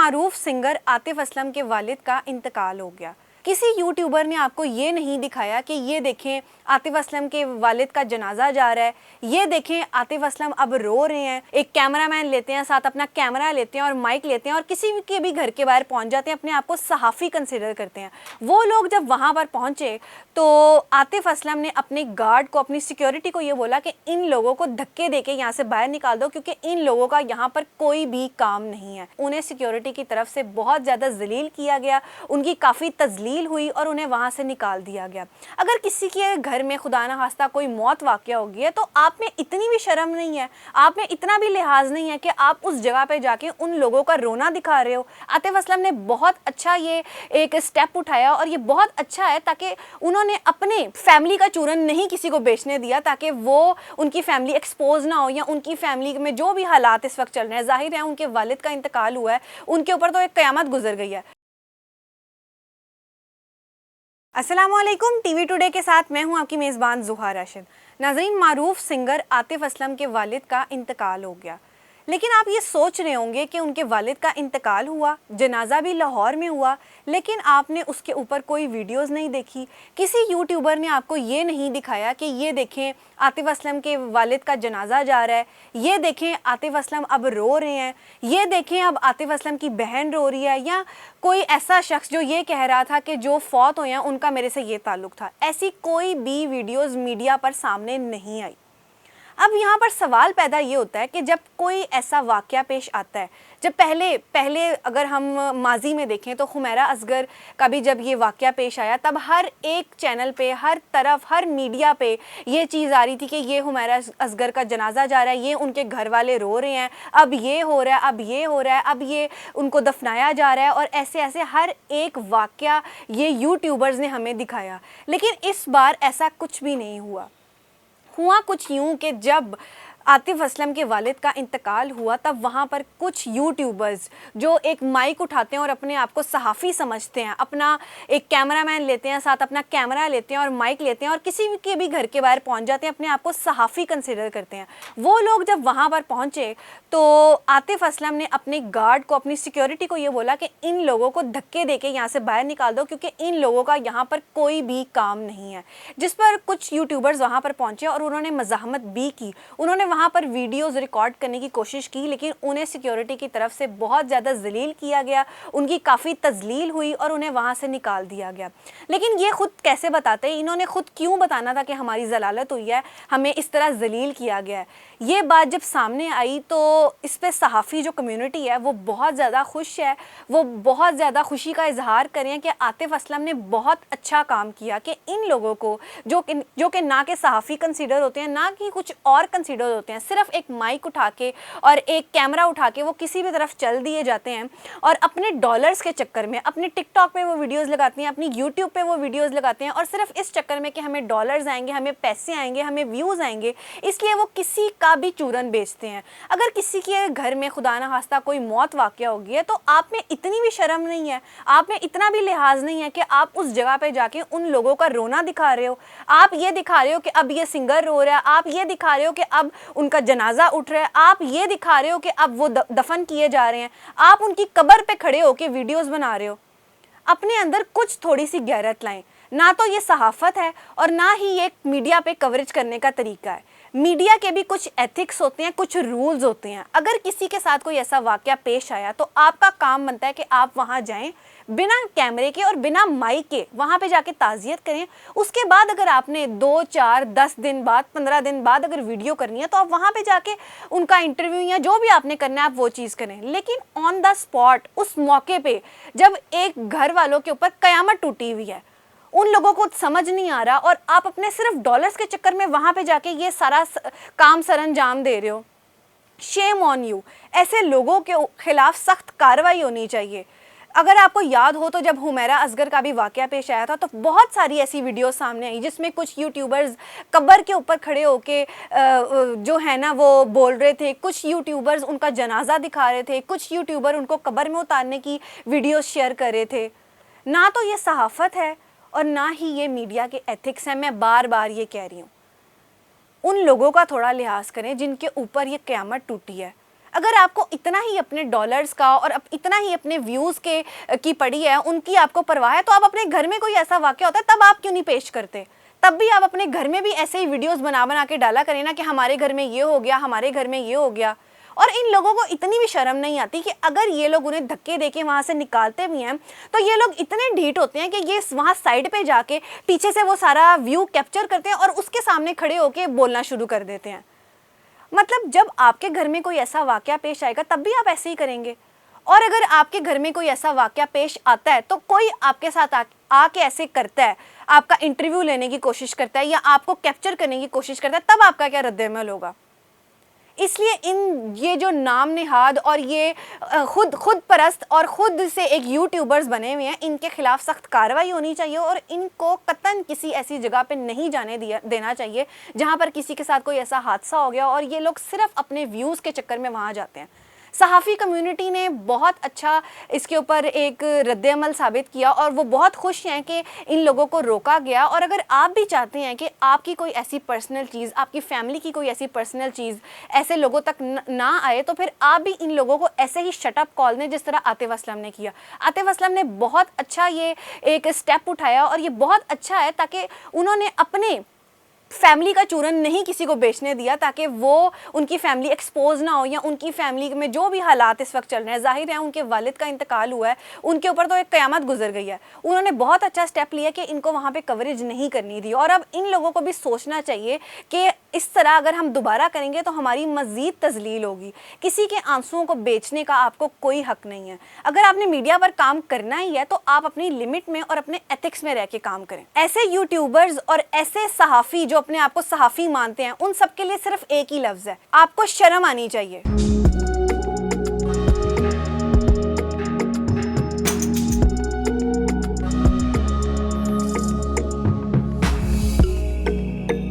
मारूफ singer Atif Aslam के वालिद का इंतकाल हो गया। किसी यूट्यूबर ने आपको ये नहीं दिखाया कि ये देखें आतिफ असलम के वालिद का जनाजा जा रहा है, ये देखें आतिफ असलम अब रो रहे हैं। एक कैमरामैन लेते हैं, साथ अपना कैमरा लेते हैं और माइक लेते हैं और किसी के भी घर के बाहर पहुंच जाते हैं, अपने आप को सहाफ़ी कंसिडर करते हैं। वो लोग जब वहाँ पर पहुँचे तो आतिफ असलम ने अपने गार्ड को, अपनी सिक्योरिटी को ये बोला कि इन लोगों को धक्के देके यहाँ से बाहर निकाल दो, क्योंकि इन लोगों का यहाँ पर कोई भी काम नहीं है। उन्हें सिक्योरिटी की तरफ से बहुत ज़्यादा जलील किया गया, उनकी काफ़ी तजलील हुई और उन्हें वहाँ से निकाल दिया गया। अगर किसी के घर में खुदा न खास्ता कोई मौत वाक़या हो गई है तो आप में इतनी भी शर्म नहीं है, आप में इतना भी लिहाज नहीं है कि आप उस जगह पे जाके उन लोगों का रोना दिखा रहे हो। आतिफ असलम ने बहुत अच्छा ये एक स्टेप उठाया और ये बहुत अच्छा है, ताकि उन्होंने अपने फैमिली का चूरन नहीं किसी को बेचने दिया, ताकि वो उनकी फैमिली एक्सपोज ना हो या उनकी फैमिली में जो भी हालात इस वक्त चल रहे हैं। जाहिर है उनके वालिद का इंतकाल हुआ है, उनके ऊपर तो एक क़यामत गुजर गई है। अस्सलामुअलैकुम, टीवी टुडे के साथ मैं हूं आपकी मेज़बान ज़ुहा राशिद। नाज़रीन, मारूफ सिंगर आतिफ असलम के वालिद का इंतकाल हो गया। लेकिन आप ये सोच रहे होंगे कि उनके वालिद का इंतकाल हुआ, जनाजा भी लाहौर में हुआ, लेकिन आपने उसके ऊपर कोई वीडियोस नहीं देखी। किसी यूट्यूबर ने आपको ये नहीं दिखाया कि ये देखें आतिफ असलम के वालिद का जनाजा जा रहा है, ये देखें आतिफ असलम अब रो रहे हैं, ये देखें अब आतिफ असलम की बहन रो रही है, या कोई ऐसा शख्स जो ये कह रहा था कि जो फौत हुए हैं उनका मेरे से ये ताल्लुक़ था। ऐसी कोई भी वीडियोज़ मीडिया पर सामने नहीं आई। अब यहाँ पर सवाल पैदा ये होता है कि जब कोई ऐसा वाक़या पेश आता है, जब पहले अगर हम माजी में देखें तो हुमैरा असगर का भी जब ये वाक़या पेश आया, तब हर एक चैनल पे, हर तरफ, हर मीडिया पे ये चीज़ आ रही थी कि ये हुमैरा असगर का जनाजा जा रहा है, ये उनके घर वाले रो रहे हैं, अब ये हो रहा है, अब ये हो रहा है, अब ये उनको दफनाया जा रहा है, और ऐसे ऐसे हर एक वाक़या ये यूट्यूबर्स ने हमें दिखाया। लेकिन इस बार ऐसा कुछ भी नहीं हुआ कुछ यूँ कि जब आतिफ असलम के वालिद का इंतकाल हुआ तब वहाँ पर कुछ यूट्यूबर्स जो एक माइक उठाते हैं और अपने आप को सहाफ़ी समझते हैं, अपना एक कैमरामैन लेते हैं, साथ अपना कैमरा लेते हैं और माइक लेते हैं और किसी के भी घर के बाहर पहुँच जाते हैं, अपने आप को सहाफ़ी कंसिडर करते हैं। वो लोग जब वहाँ पर पहुँचे तो आतिफ असलम ने अपने गार्ड को, अपनी सिक्योरिटी को ये बोला कि इन लोगों को धक्के दे के यहाँ से बाहर निकाल दो, क्योंकि इन लोगों का यहाँ पर कोई भी काम नहीं है। जिस पर कुछ यूट्यूबर्स वहाँ पर पहुँचे और उन्होंने मज़ाहमत भी की, उन्होंने वहाँ पर वीडियोस रिकॉर्ड करने की कोशिश की, लेकिन उन्हें सिक्योरिटी की तरफ से बहुत ज़्यादा जलील किया गया, उनकी काफ़ी तजलील हुई और उन्हें वहाँ से निकाल दिया गया। लेकिन ये खुद कैसे बताते हैं, इन्होंने खुद क्यों बताना था कि हमारी जलालत हुई है, हमें इस तरह जलील किया गया है। ये बात जब सामने आई तो इस पर सहाफ़ी जो कम्युनिटी है वो बहुत ज़्यादा खुश है, वो बहुत ज़्यादा खुशी का इजहार करें कि आतिफ असलम ने बहुत अच्छा काम किया कि इन लोगों को जो कि ना कि सहाफ़ी कंसीडर होते हैं, ना कि कुछ और कंसीडर होते हैं, सिर्फ एक माइक उठा के और एक कैमरा उठा के वो किसी भी तरफ चल दिए जाते हैं और अपने डॉलर्स के चक्कर में अपने टिकटॉक पे वो वीडियोस लगाती हैं, अपनी यूट्यूब पे वो वीडियोस लगाते हैं, और सिर्फ इस चक्कर में कि हमें डॉलर्स आएंगे, हमें पैसे आएंगे, हमें व्यूज़ आएंगे, इसलिए वो किसी का भी चूरन बेचते हैं। अगर किसी के घर में खुदा न खास्ता कोई मौत वाक़या हो गई है तो आप में इतनी भी शर्म नहीं है, आप में इतना भी लिहाज नहीं है कि आप उस जगह पे जाके उन लोगों का रोना दिखा रहे हो। आप ये दिखा रहे हो कि अब ये सिंगर रो रहा है, आप ये दिखा रहे हो कि अब उनका जनाजा उठ रहा है, आप ये दिखा रहे हो कि अब वो दफन किए जा रहे हैं, आप उनकी कब्र पे खड़े होकर वीडियोस बना रहे हो। अपने अंदर कुछ थोड़ी सी गैरत लाएं। ना तो ये सहाफ़त है और ना ही ये मीडिया पे कवरेज करने का तरीका है। मीडिया के भी कुछ एथिक्स होते हैं, कुछ रूल्स होते हैं। अगर किसी के साथ कोई ऐसा वाक़या पेश आया तो आपका काम बनता है कि आप वहाँ जाएं, बिना कैमरे के और बिना माइक के वहाँ पे जाके ताज़ियत करें। उसके बाद अगर आपने 2, 4, 10 दिन बाद, 15 दिन बाद अगर वीडियो करनी है तो आप वहाँ पे जाके उनका इंटरव्यू या जो भी आपने करना है आप वो चीज़ करें। लेकिन ऑन द स्पॉट, उस मौके पे जब एक घर वालों के ऊपर क़यामत टूटी हुई है, उन लोगों को समझ नहीं आ रहा और आप अपने सिर्फ डॉलर्स के चक्कर में वहाँ पे जाके ये सारा काम सरअंजाम दे रहे हो, शेम ऑन यू। ऐसे लोगों के खिलाफ सख्त कार्रवाई होनी चाहिए। अगर आपको याद हो तो जब हुमैरा असगर का भी वाक़या पेश आया था तो बहुत सारी ऐसी वीडियो सामने आई जिसमें कुछ यूट्यूबर्स कब्र के ऊपर खड़े होके जो है ना वो बोल रहे थे, कुछ यूट्यूबर्स उनका जनाजा दिखा रहे थे, कुछ यूट्यूबर उनको कब्र में उतारने की वीडियोस शेयर कर रहे थे। ना तो ये सहाफ़त है और ना ही ये मीडिया के एथिक्स हैं। मैं बार बार ये कह रही हूँ, उन लोगों का थोड़ा लिहाज करें जिनके ऊपर ये क़यामत टूटी है। अगर आपको इतना ही अपने डॉलर्स का और इतना ही अपने व्यूज़ की पड़ी है, उनकी आपको परवाह है, तो आप अपने घर में कोई ऐसा वाक़या होता है तब आप क्यों नहीं पेश करते? तब भी आप अपने घर में भी ऐसे ही वीडियोस बना बना के डाला करें ना कि हमारे घर में ये हो गया, हमारे घर में ये हो गया। और इन लोगों को इतनी भी शर्म नहीं आती कि अगर ये लोग उन्हें धक्के देके वहाँ से निकालते भी हैं तो ये लोग इतने ढीठ होते हैं कि ये वहाँ साइड पे जाके पीछे से वो सारा व्यू कैप्चर करते हैं और उसके सामने खड़े होके बोलना शुरू कर देते हैं। मतलब जब आपके घर में कोई ऐसा वाक़या पेश आएगा तब भी आप ऐसे ही करेंगे। और अगर आपके घर में कोई ऐसा वाक़या पेश आता है तो कोई आपके साथ आके ऐसे करता है, आपका इंटरव्यू लेने की कोशिश करता है या आपको कैप्चर करने की कोशिश करता है, तब आपका क्या रद्द-ए-अमल होगा? इसलिए ये जो नाम नेहाद और ये खुद परस्त और खुद से एक यूट्यूबर्स बने हुए हैं, इनके खिलाफ सख्त कार्रवाई होनी चाहिए और इनको कतन किसी ऐसी जगह पे नहीं जाने देना चाहिए जहां पर किसी के साथ कोई ऐसा हादसा हो गया और ये लोग सिर्फ अपने व्यूज़ के चक्कर में वहां जाते हैं। सहाफ़ी कम्युनिटी ने बहुत अच्छा इसके ऊपर एक रद्द-ए-अमल साबित किया और वो बहुत खुश हैं कि इन लोगों को रोका गया। और अगर आप भी चाहते हैं कि आपकी कोई ऐसी पर्सनल चीज़, आपकी फैमिली की कोई ऐसी पर्सनल चीज़ ऐसे लोगों तक ना आए, तो फिर आप भी इन लोगों को ऐसे ही शट अप कॉल दें जिस तरह आतिफ असलम ने किया। आतिफ असलम ने बहुत अच्छा ये एक स्टेप उठाया और ये बहुत अच्छा है ताकि उन्होंने अपने फैमिली का चूरन नहीं किसी को बेचने दिया ताकि वो उनकी फैमिली एक्सपोज ना हो या उनकी फैमिली में जो भी हालात इस वक्त चल रहे हैं, जाहिर है उनके वालिद का इंतकाल हुआ है, उनके ऊपर तो एक क़यामत गुजर गई है। उन्होंने बहुत अच्छा स्टेप लिया कि इनको वहाँ पे कवरेज नहीं करनी थी। और अब इन लोगों को भी सोचना चाहिए कि इस तरह अगर हम दोबारा करेंगे तो हमारी मज़ीद तज़लील होगी। किसी के आंसुओं को बेचने का आपको कोई हक़ नहीं है। अगर आपने मीडिया पर काम करना ही है तो आप अपनी लिमिट में और अपने एथिक्स में रह के काम करें। ऐसे यूट्यूबर्स और ऐसे सहाफ़ी जो अपने आप को सहाफ़ी मानते हैं, उन सब के लिए सिर्फ एक ही लफ्ज़ है, आपको शर्म आनी चाहिए।